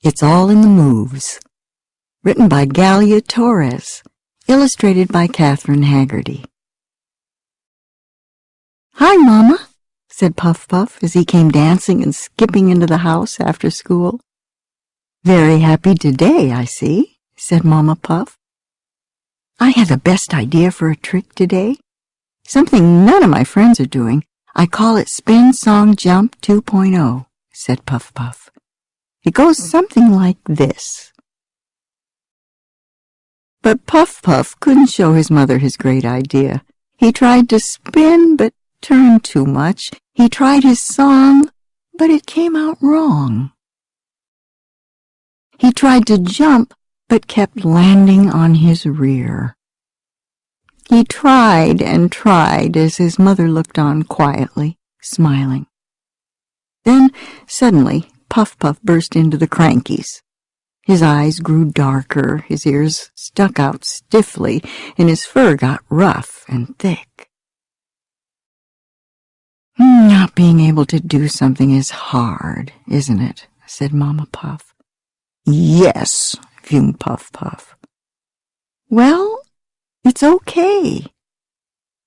It's All in the Moves, written by Galia Torres, illustrated by Catherine Haggerty. "Hi, Mama," said Puff Puff as he came dancing and skipping into the house after school. "Very happy today, I see," said Mama Puff. "I had the best idea for a trick today. Something none of my friends are doing. I call it Spin Song Jump 2.0, said Puff Puff. It goes something like this." But Puff Puff couldn't show his mother his great idea. He tried to spin, but turned too much. He tried his song, but it came out wrong. He tried to jump, but kept landing on his rear. He tried and tried as his mother looked on quietly, smiling. Then, suddenly, Puff Puff burst into the crankies. His eyes grew darker, his ears stuck out stiffly, and his fur got rough and thick. "Not being able to do something is hard, isn't it?" said Mama Puff. "Yes," fumed Puff Puff. "Well, it's okay.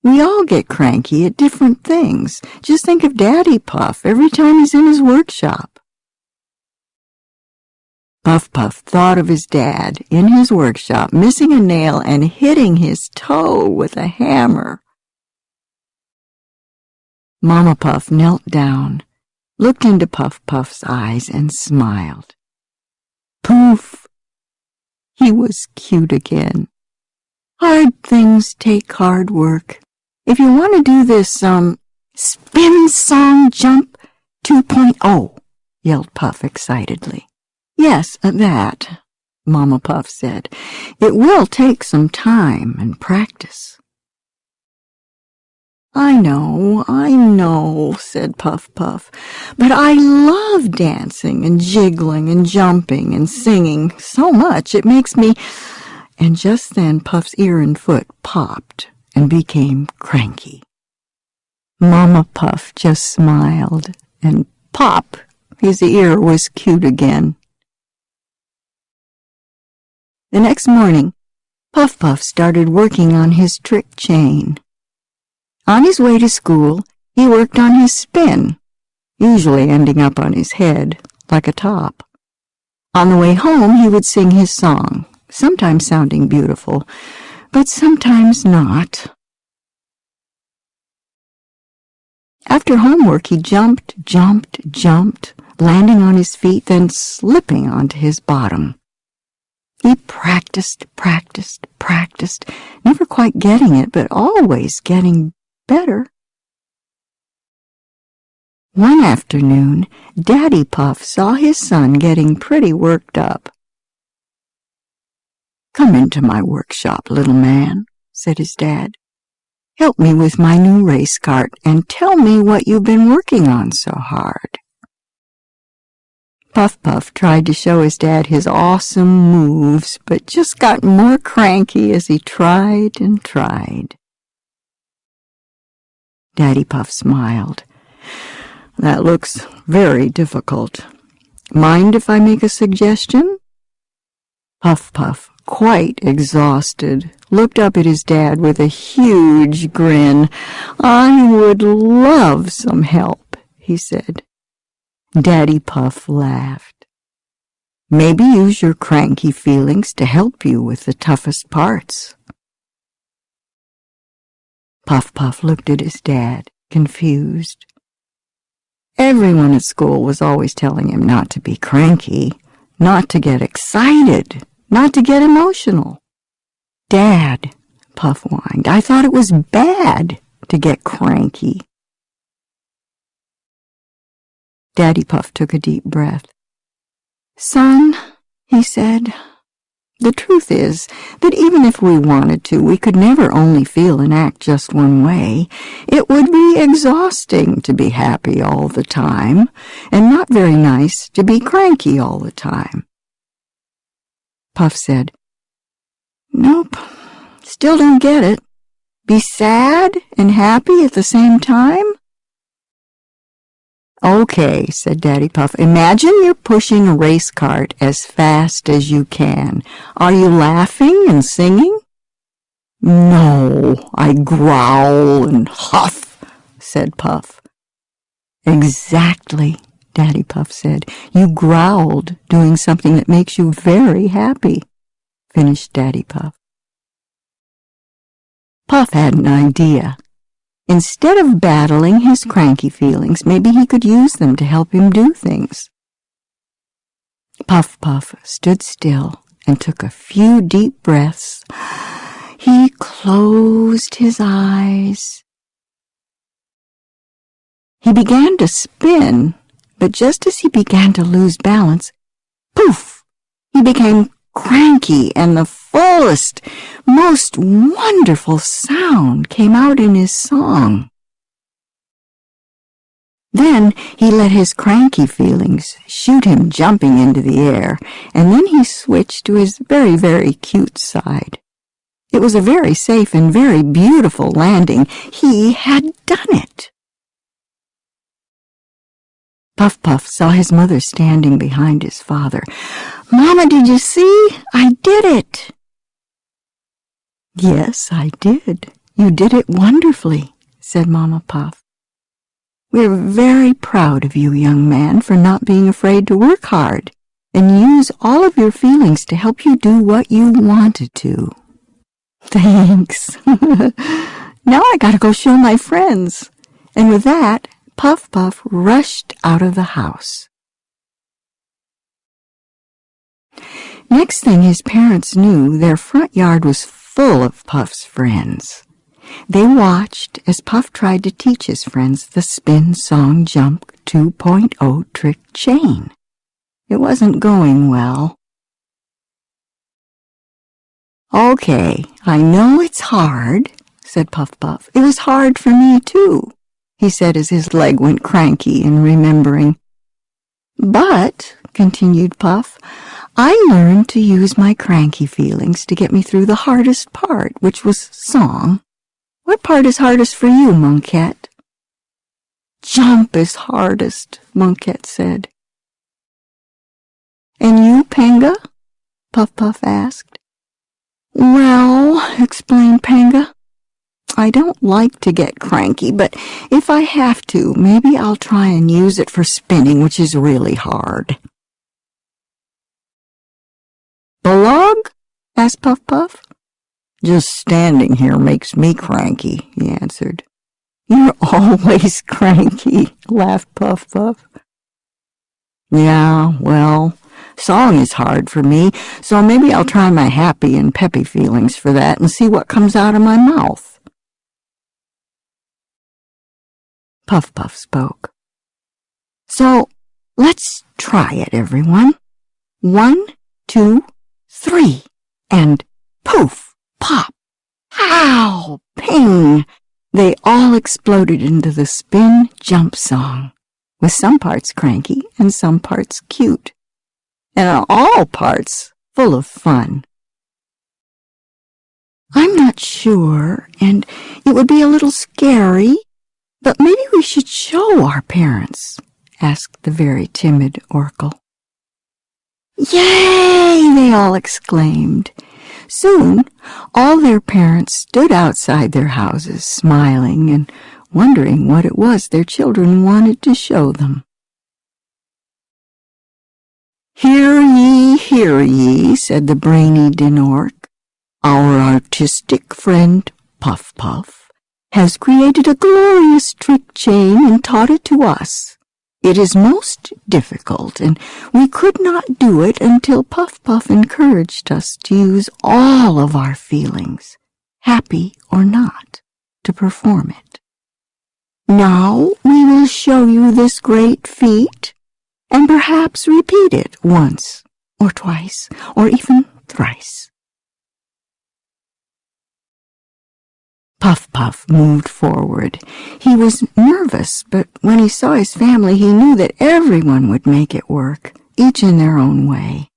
We all get cranky at different things. Just think of Daddy Puff every time he's in his workshop." Puff Puff thought of his dad in his workshop, missing a nail and hitting his toe with a hammer. Mama Puff knelt down, looked into Puff Puff's eyes, and smiled. Poof! He was cute again. "Hard things take hard work. If you want to do this, Spin Song Jump 2.0, yelled Puff excitedly. "Yes, that," Mama Puff said. "It will take some time and practice." I know, said Puff Puff, "but I love dancing and jiggling and jumping and singing so much it makes me—" And just then Puff's ear and foot popped and became cranky. Mama Puff just smiled, and pop, his ear was cute again. The next morning, Puff Puff started working on his trick chain. On his way to school, he worked on his spin, usually ending up on his head, like a top. On the way home, he would sing his song, sometimes sounding beautiful, but sometimes not. After homework, he jumped, landing on his feet, then slipping onto his bottom. He practiced, never quite getting it, but always getting better. One afternoon, Daddy Puff saw his son getting pretty worked up. "Come into my workshop, little man," said his dad. "Help me with my new race cart and tell me what you've been working on so hard." Puff Puff tried to show his dad his awesome moves, but just got more cranky as he tried and tried. Daddy Puff smiled. "That looks very difficult. Mind if I make a suggestion?" Puff Puff, quite exhausted, looked up at his dad with a huge grin. "I would love some help," he said. Daddy Puff laughed. "Maybe use your cranky feelings to help you with the toughest parts." Puff Puff looked at his dad, confused. Everyone at school was always telling him not to be cranky, not to get excited, not to get emotional. "Dad," Puff whined, "I thought it was bad to get cranky." Daddy Puff took a deep breath. "Son," he said, "the truth is that even if we wanted to, we could never only feel and act just one way. It would be exhausting to be happy all the time, and not very nice to be cranky all the time." Puff said, "Nope, still don't get it. Be sad and happy at the same time?" Okay, said Daddy Puff. Imagine you're pushing a race cart as fast as you can. Are you laughing and singing? No, I growl and huff, said Puff. Exactly, Daddy Puff said. You growled doing something that makes you very happy, finished Daddy Puff. Puff had an idea. Instead of battling his cranky feelings, maybe he could use them to help him do things. Puff Puff stood still and took a few deep breaths. He closed his eyes. He began to spin, but just as he began to lose balance, poof! He became cranky, and the fullest, most wonderful sound came out in his song. Then he let his cranky feelings shoot him jumping into the air, and then he switched to his very, very cute side. It was a very safe and very beautiful landing. He had done it. Puff Puff saw his mother standing behind his father. Mama, did you see? I did it. Yes, I did. You did it wonderfully, said Mama Puff. We're very proud of you, young man, for not being afraid to work hard and use all of your feelings to help you do what you wanted to. Thanks. Now I gotta go show my friends. And with that, Puff Puff rushed out of the house. Next thing his parents knew, their front yard was full of Puff's friends. They watched as Puff tried to teach his friends the Spin Song Jump 2.0 trick chain. It wasn't going well. Okay, I know it's hard, said Puff Puff. It was hard for me, too, he said as his leg went cranky in remembering. But, continued Puff, I learned to use my cranky feelings to get me through the hardest part, which was song. What part is hardest for you, Monkette? Jump is hardest, Monkette said. And you, Panga? Puff Puff asked. Well, explained Panga, I don't like to get cranky, but if I have to, maybe I'll try and use it for spinning, which is really hard. Bulldog? asked Puff Puff. Just standing here makes me cranky, he answered. You're always cranky, laughed Puff Puff. Yeah, well, song is hard for me, so maybe I'll try my happy and peppy feelings for that and see what comes out of my mouth. Puff Puff spoke. So, let's try it, everyone. 1, 2, 3, and poof, pop, pow, ping. They all exploded into the spin jump song, with some parts cranky and some parts cute, and all parts full of fun. I'm not sure, and it would be a little scary, but maybe we should show our parents, asked the very timid Oracle. Yay! They all exclaimed. Soon, all their parents stood outside their houses, smiling and wondering what it was their children wanted to show them. Hear ye, said the brainy Dinorc. Our artistic friend, Puff Puff, has created a glorious trick chain and taught it to us. It is most difficult, and we could not do it until Puff Puff encouraged us to use all of our feelings, happy or not, to perform it. Now we will show you this great feat, and perhaps repeat it once, or twice, or even thrice. Puff Puff moved forward. He was nervous, but when he saw his family, he knew that everyone would make it work, each in their own way.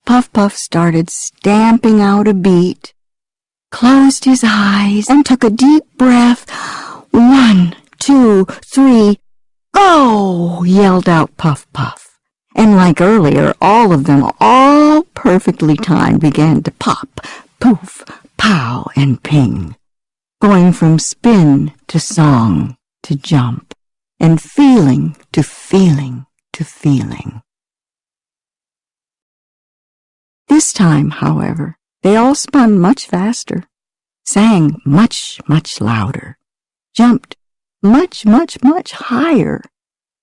Puff Puff started stamping out a beat, closed his eyes, and took a deep breath. 1, 2, 3, "Go!" yelled out Puff Puff. And like earlier, all of them, all perfectly timed, began to pop, poof, pow, and ping, going from spin to song to jump, and feeling to feeling to feeling. This time, however, they all spun much faster, sang much, much louder, jumped much, much, much higher,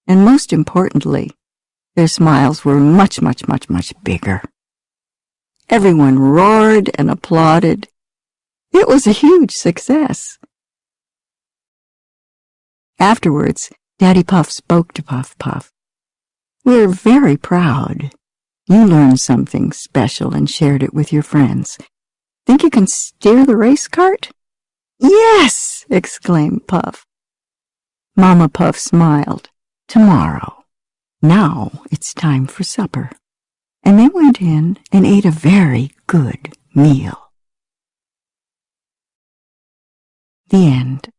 and most importantly, their smiles were much, much, much, much bigger. Everyone roared and applauded. It was a huge success. Afterwards, Daddy Puff spoke to Puff Puff. "We're very proud. You learned something special and shared it with your friends. Think you can steer the race cart?" "Yes!" exclaimed Puff. Mama Puff smiled. "Tomorrow. Now it's time for supper." And they went in and ate a very good meal. The end.